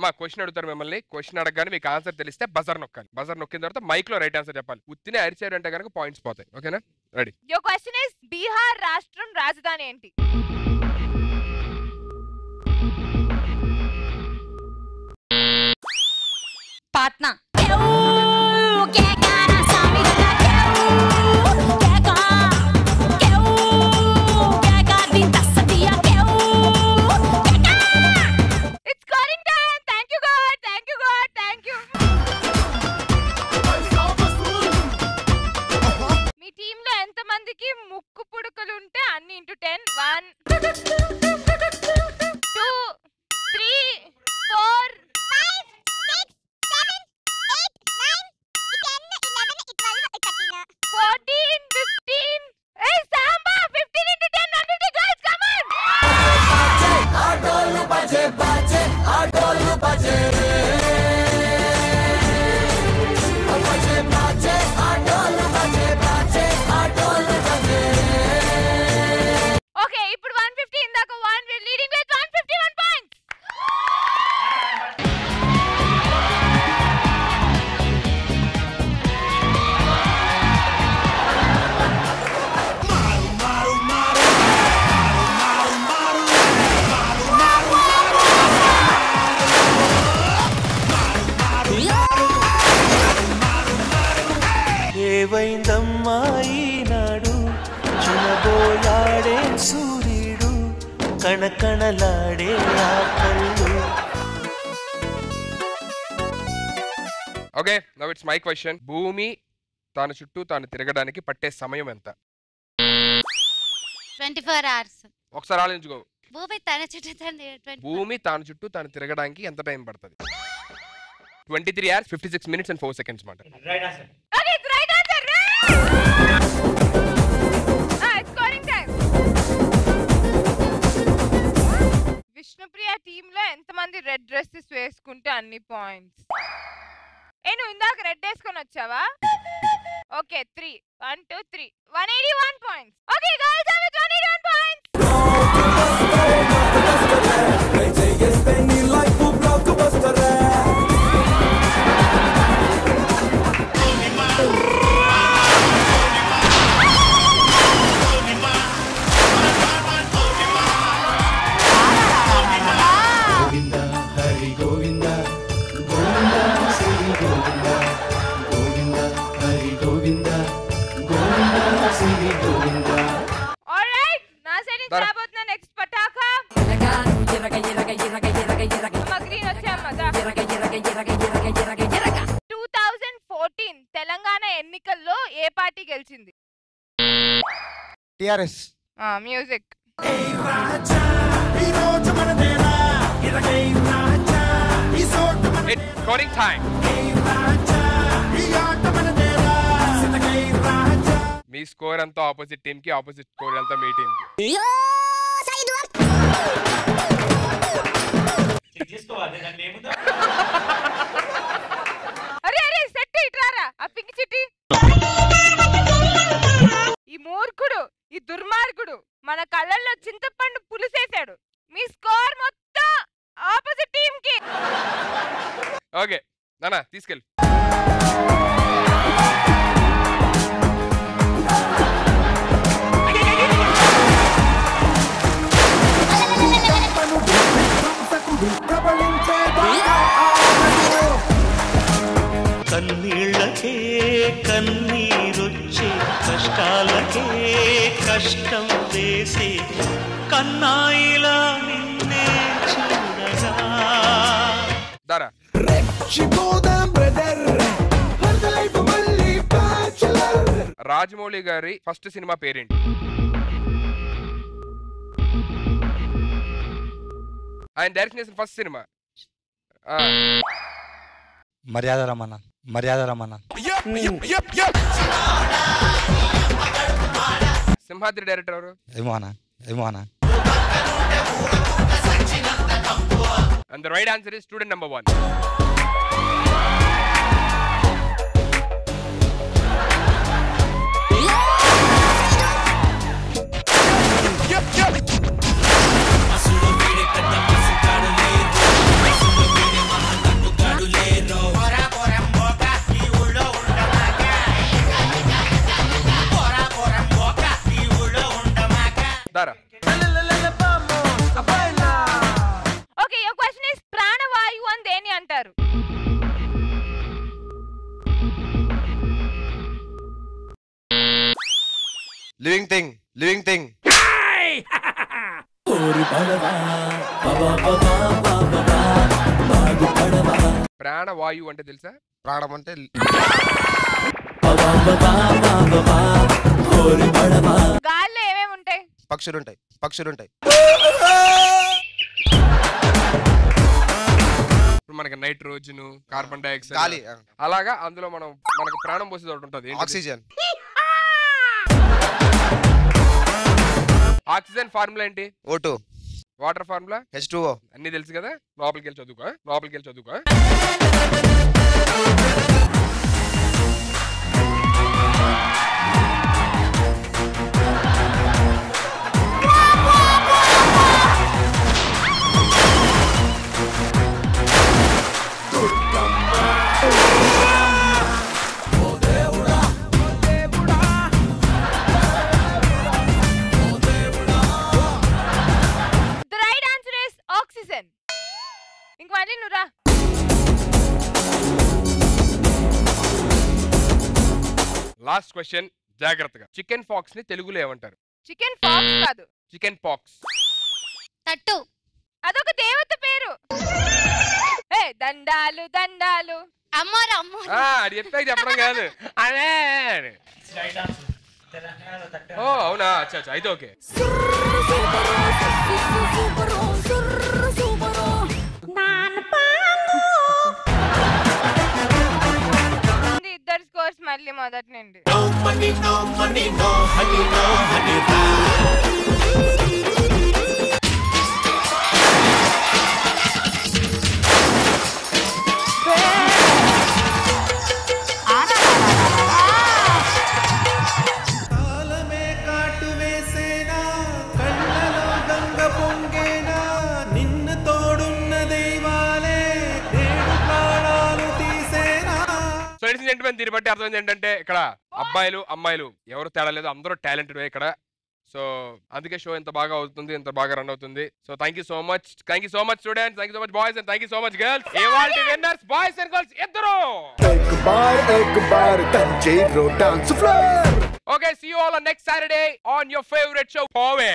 అమ్మా క్వశ్చన్ అడుగుతారు మిమ్మల్ని. క్వశ్చన్ అడగగానే మీకు ఆన్సర్ తెలిస్తే బజర్ నొక్కాలి. బజర్ నొక్కిన తర్వాత మైక్ లో రైట్ ఆన్సర్ చెప్పాలి. ఉత్తినే అరిచారు అంటే కనుక పాయింట్స్ పోతాయి. ఓకేనా? Ready. Your question is Bihar రాష్ట్రం రాజధాని ఏంటి? పాట్నా. మీ టీమ్ లో ఎంత మందికి ముక్కు పుడకలు ఉంటే అన్ని into 10. 1 2 3 4 14 15. Hey Samba, 15 into 10 150 guys, come on. ఆటోలు బజే బజే ఆటోలు బజే బజే బజే ఆటోలు బజే బజే ఆటోలు బజే. Okay, ఇప్పుడు 150 ఇందాక 1 we leading with 151 points. ఏవైందమ్మా ఈనాడు చునబోయాడే సూర్యుడు కణకణలాడే ఆ కళ్ళు. Okay, now it's my question. భూమి తాను చుట్టూ తాను తిరగడానికి పట్టే సమయం ఎంత? 24 hours. ఒకసారి ఆలోచించుకో. భూమి తన చుట్టూ తన భూమి తాను చుట్టూ తాను తిరగడానికి ఎంత టైం పడుతుంది? 23 hours 56 minutes and 4 seconds మాట. Okay, it's right answer. It's scoring time. Vishnupriya team లో ఎంత మంది రెడ్ డ్రెస్సెస్ వేసుకుంటే అన్ని పాయింట్స్? నువ్వు ఇందాక రెడ్ వేసుకొని వచ్చావా? Okay 3 1 2 3 181 points. Okay guys, I'm with 181 points. Alright, నా సైడ్ నుంచి రాబోతున్న నెక్స్ట్ పటాకా. గ్రీన్ వచ్చామ్మా. 2014 తెలంగాణ ఎన్నికల్లో ఏ పార్టీ గెలిచింది? TRS. Music. It's scoring time. Me score అంతా ఆపోజిట్ టీమ్ కి, ఆపోజిట్ స్కోర్ అంతా మీ టీమ్ కి. అరే అరే సెట్ ఇట్రారా ఆ పింక్ చిట్టి. ఈ మూర్ఖుడు, ఈ దుర్మార్గుడు మన కళ్ళల్లో చింతపండు పులిసేశాడు. మీ స్కోర్ మొత్తం ఆపోజిట్ టీమ్ కి. ఓకే నానా తీసుకెళ్ళి. కన్నీళ్ళకే కన్నీరొచ్చే కష్టాలకే కష్టం వేసే కన్నాయిలా నిన్నే చూడగా. దారా రాజమౌళి గారి ఫస్ట్ సినిమా పేరేంటి? ఆయన డైరెక్షన్ చేసిన ఫస్ట్ సినిమా. మర్యాద రమణ. మర్యాద రమణ. సింహాద్రి డైరెక్టర్ ఎవరు? ఏమో అన్న, ఏమో అన్న. And the right answer is student number 1. Living thing living thing ప్రాణవాయువు అంటే తెలుసా? ప్రాణం అంటే గాల్లో ఏమేమి ఉంటాయి? పక్షులుంటాయి పక్షులుంటాయి. ఇప్పుడు మనకి నైట్రోజన్, కార్బన్ డైఆక్సైడ్, గాలి అలాగా అందులో మనకు ప్రాణం పోసేది ఒకటి ఉంటుంది. ఆక్సిజన్. ఆక్సిజన్ ఫార్ములా ఏంటి? O2. Water formula H2O. అన్ని తెలుసు కదా. లోపలికి వెళ్ళి చదువుకో. లాస్ట్ క్వశ్చన్, జాగ్రత్తగా. చికెన్ పాక్స్ ని తెలుగులో ఏమంటారు? చికెన్ పాక్స్ కాదు, చికెన్ పాక్స్. తట్టు. అదొక దేవత పేరు. ఏ దండాలు దండాలు. అమ్మోరు అమ్మోరు. అది చెప్పడం కాదు. అదే. ఓ అవునా, అచ్చా అయితే ఓకే. ఇద్దరు స్కోర్స్ మళ్ళీ మొదటి నుండి. దీన్ని బట్టి అర్థం ఏంటంటే ఇక్కడ అబ్బాయిలు అమ్మాయిలు ఎవరు తేడా లేదు, అందరూ టాలెంటెడ్ ఇక్కడ. సో అందుకే షో ఎంత బాగా అవుతుంది, ఎంత బాగా రన్ అవుతుంది. So thank you so much students, thank you so much boys and thank you so much girls. ఇవాల్టి విన్నర్స్ బాయ్స్ అండ్ గర్ల్స్ ఇద్దరు. Okay, see you all on next Saturday on your favorite show, Powe.